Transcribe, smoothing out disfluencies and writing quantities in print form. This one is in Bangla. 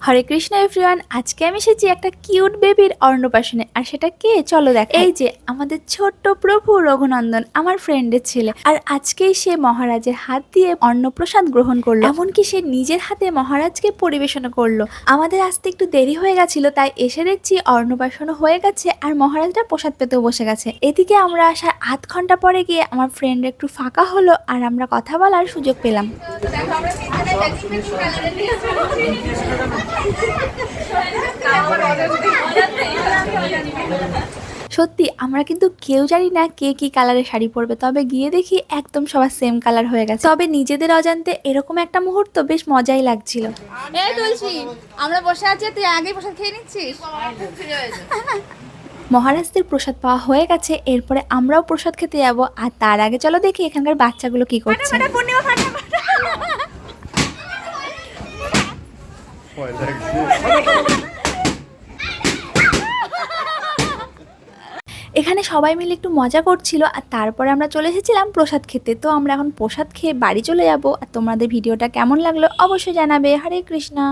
হরে কৃষ্ণ এভরিওয়ান। আজকে আমি এসেছি একটা কিউট বেবির অন্নপ্রাশনে। আর সেটা কে চলো দেখ। এই যে আমাদের ছোট্ট প্রভু রঘুনন্দন, আমার ফ্রেন্ডের ছেলে। আর আজকেই সে মহারাজের হাত দিয়ে অন্নপ্রসাদ গ্রহণ করলো, এমনকি সে নিজের হাতে মহারাজকে পরিবেশন করলো। আমাদের আসতে একটু দেরি হয়ে গেছিল, তাই এসে দেখছি অন্নপ্রাশন হয়ে গেছে আর মহারাজরা প্রসাদ পেতেও বসে গেছে। এদিকে আমরা আসার আধ ঘন্টা পরে গিয়ে আমার ফ্রেন্ড একটু ফাঁকা হলো আর আমরা কথা বলার সুযোগ পেলাম। সত্যি আমরা কিন্তু কেউ জানি না কে কি কালারের শাড়ি পরবে, তবে গিয়ে দেখি একদম সবার সেম কালার হয়ে গেছে। তবে নিজেদের অজান্তে এরকম একটা মুহূর্ত বেশ মজাই লাগছিল। এই তুলসী, আমরা বসে আছি, তুই আগেই প্রসাদ খেয়ে নিচ্ছিস। মহারাজদের প্রসাদ পাওয়া হয়ে গেছে, এরপরে আমরাও প্রসাদ খেতে যাবো। আর তার আগে চলো দেখি এখানকার বাচ্চাগুলো কি করছে। এখানে সবাই মিলে একটু মজা করছিল আর তারপরে আমরা চলে এসেছিলাম প্রসাদ খেতে। তো আমরা এখন প্রসাদ খেয়ে বাড়ি চলে যাব। আর তোমাদের ভিডিওটা কেমন লাগলো অবশ্যই জানাবে। হরে কৃষ্ণা।